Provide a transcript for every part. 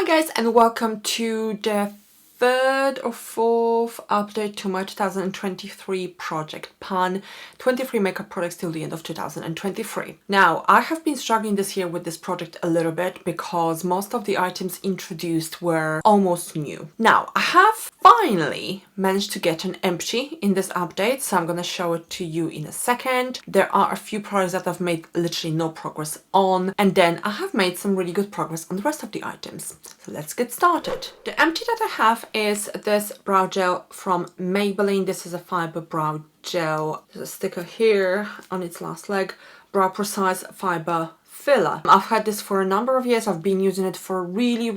Hi guys, and welcome to the third or fourth update to my 2023 project Pan 23 makeup products till the end of 2023. Now, I have been struggling this year with this project a little bit because most of the items introduced were almost new. Now, I have finally managed to get an empty in this update, so I'm gonna show it to you in a second. There are a few products that I've made literally no progress on, and then I have made some really good progress on the rest of the items. So let's get started. The empty that I have is this brow gel from Maybelline. This is a fiber brow gel. There's a sticker here on its last leg. Brow Precise Fiber Filler. I've had this for a number of years. I've been using it for a really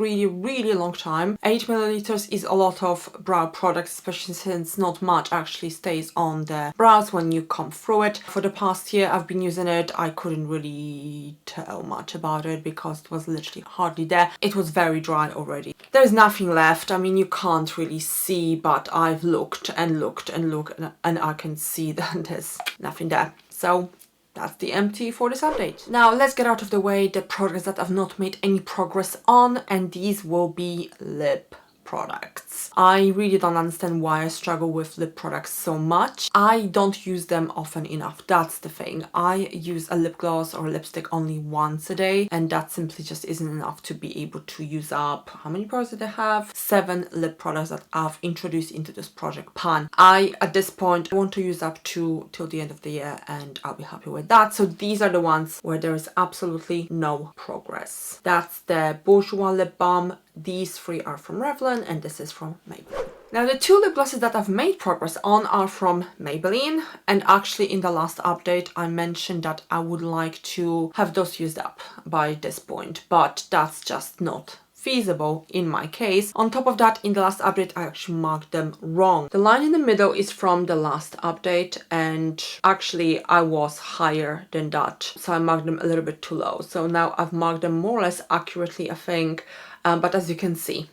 long time. 8 milliliters is a lot of brow products, especially since not much actually stays on the brows when you comb through it. For the past year I've been using it. I couldn't really tell much about it because it was literally hardly there. It was very dry already. There's nothing left. I mean, you can't really see, but I've looked and looked and looked and I can see that there's nothing there. So that's the empty for this update. Now let's get out of the way the products that I've not made any progress on, and these will be lip products. I really don't understand why I struggle with lip products so much. I don't use them often enough. That's the thing. I use a lip gloss or a lipstick only once a day, and that simply just isn't enough to be able to use up, how many products did I have? 7 lip products that I've introduced into this project Pan. At this point, want to use up till the end of the year, and I'll be happy with that. So these are the ones where there is absolutely no progress. That's the Bourjois Lip Balm. These 3 are from Revlon, and this is from Maybelline. Now the 2 lip glosses that I've made progress on are from Maybelline, and actually in the last update I mentioned that I would like to have those used up by this point, but that's just not feasible in my case. On top of that, in the last update I actually marked them wrong. The line in the middle is from the last update, and actually I was higher than that, so I marked them a little bit too low. So now I've marked them more or less accurately, I think, but as you can see,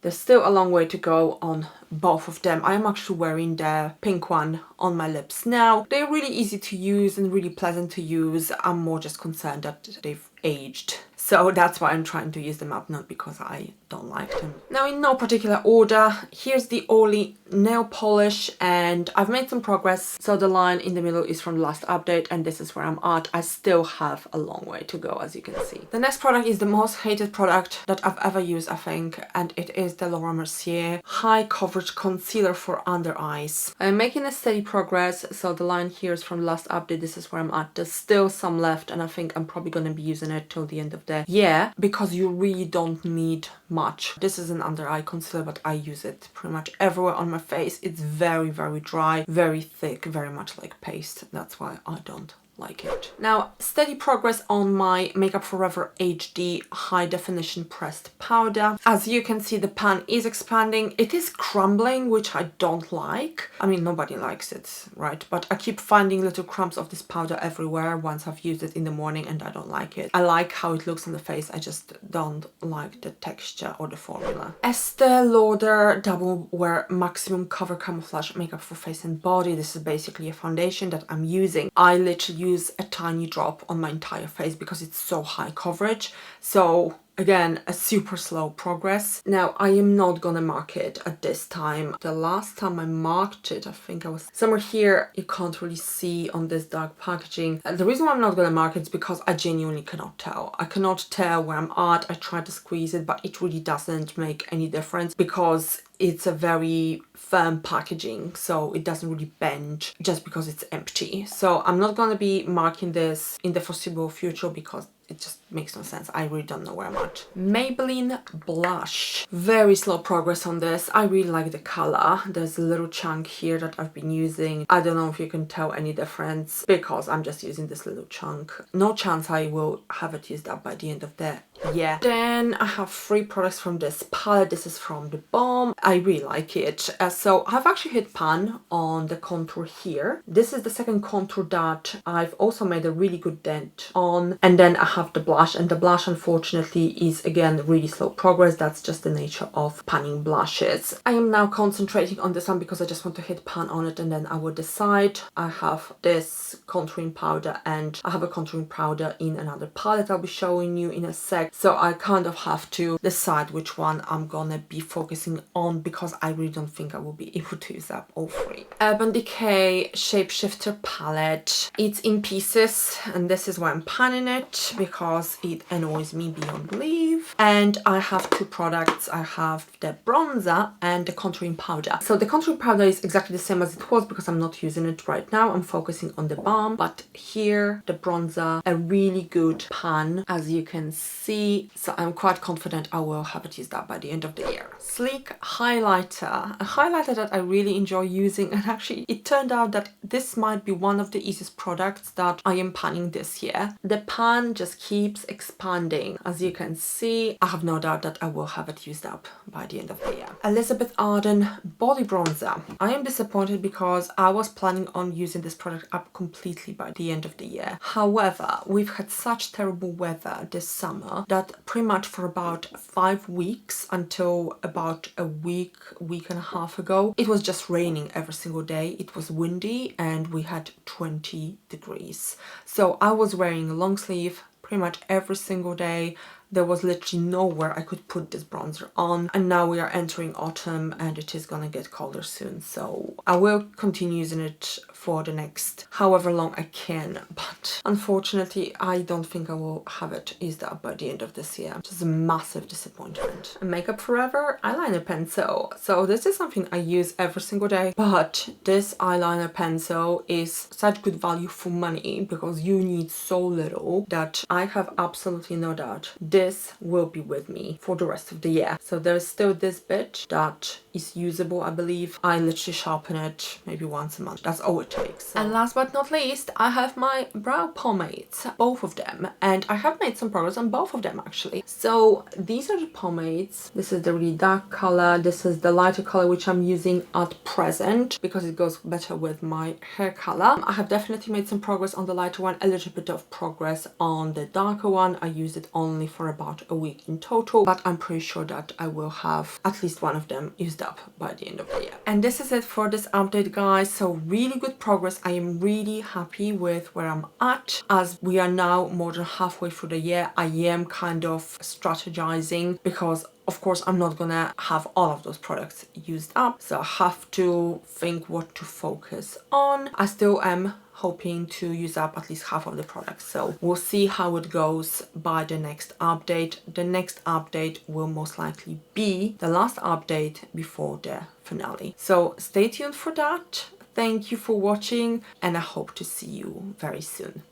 there's still a long way to go on both of them. I am actually wearing the pink one on my lips now. They're really easy to use and really pleasant to use. I'm more just concerned that they've aged. So that's why I'm trying to use them up, not because I don't like them. Now, in no particular order, here's the Olly nail polish, and I've made some progress. So the line in the middle is from the last update, and this is where I'm at. I still have a long way to go, as you can see. The next product is the most hated product that I've ever used, I think, and it is the Laura Mercier High Coverage Concealer for Under Eyes. I'm making a steady progress, so the line here is from the last update. This is where I'm at. There's still some left, and I think I'm probably going to be using it till the end of the year because you really don't need much. This is an under eye concealer, but I use it pretty much everywhere on my face. It's very dry, very thick, very much like paste. That's why I don't like it. Now, steady progress on my Makeup Forever HD High Definition Pressed Powder. As you can see, the pan is expanding. It is crumbling, which I don't like. I mean, nobody likes it, right? But I keep finding little crumbs of this powder everywhere once I've used it in the morning, and I don't like it. I like how it looks on the face. I just don't like the texture or the formula. Estee Lauder Double Wear Maximum Cover Camouflage Makeup for Face and Body. This is basically a foundation that I'm using. I literally use a tiny drop on my entire face because it's so high coverage. So again, a super slow progress. Now, I am not gonna mark it at this time. The last time I marked it, I think I was somewhere here. You can't really see on this dark packaging. The reason why I'm not gonna mark it is because I genuinely cannot tell. I cannot tell where I'm at. I try to squeeze it, but it really doesn't make any difference because it's a very firm packaging, so it doesn't really bend just because it's empty. So I'm not gonna be marking this in the foreseeable future because it just makes no sense. I really don't know where I'm at. Maybelline Blush. Very slow progress on this. I really like the color. There's a little chunk here that I've been using. I don't know if you can tell any difference because I'm just using this little chunk. No chance I will have it used up by the end of the year. Then I have 3 products from this palette. This is from the Balm. I really like it. So I've actually hit pan on the contour here. This is the second contour that I've also made a really good dent on. And then I have the blush, and the blush unfortunately is again really slow progress. That's just the nature of panning blushes. I am now concentrating on this one because I just want to hit pan on it and then I will decide. I have this contouring powder and I have a contouring powder in another palette I'll be showing you in a sec. So I kind of have to decide which one I'm gonna be focusing on because I really don't think I will be able to use up all three. Urban Decay Shapeshifter palette. It's in pieces and this is why I'm panning it because it annoys me beyond belief. And I have two products. I have the bronzer and the contouring powder. So the contouring powder is exactly the same as it was because I'm not using it right now. I'm focusing on the balm, but here the bronzer, a really good pan as you can see. So I'm quite confident I will have it used up by the end of the year. Sleek highlighter, a highlighter that I really enjoy using, and actually it turned out that this might be one of the easiest products that I am panning this year. The pan just keeps expanding. As you can see, I have no doubt that I will have it used up by the end of the year. Elizabeth Arden body bronzer. I am disappointed because I was planning on using this product up completely by the end of the year. However, we've had such terrible weather this summer that pretty much for about 5 weeks until about a week and a half ago, it was just raining every single day. It was windy and we had 20 degrees. So I was wearing a long sleeve pretty much every single day. There was literally nowhere I could put this bronzer on, and now we are entering autumn and it is gonna get colder soon, so I will continue using it for the next however long I can, but unfortunately I don't think I will have it used up by the end of this year, which is a massive disappointment. Makeup Forever eyeliner pencil. So this is something I use every single day, but this eyeliner pencil is such good value for money because you need so little that I have absolutely no doubt this will be with me for the rest of the year. So there's still this bit that is usable, I believe. I literally sharpen it maybe once a month. That's all it takes. So. And last but not least, I have my brow pomades, both of them. And I have made some progress on both of them actually. So these are the pomades. This is the really dark color. This is the lighter color which I'm using at present because it goes better with my hair color. I have definitely made some progress on the lighter one, a little bit of progress on the darker one. I used it only for about a week in total, but I'm pretty sure that I will have at least one of them used up by the end of the year. And this is it for this update, guys. So really good progress. I am really happy with where I'm at. As we are now more than halfway through the year, I am kind of strategizing because of course I'm not gonna have all of those products used up, so I have to think what to focus on. I still am hoping to use up at least half of the products, so we'll see how it goes by the next update. The next update will most likely be the last update before the finale, so stay tuned for that. Thank you for watching and I hope to see you very soon.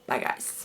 Bye guys.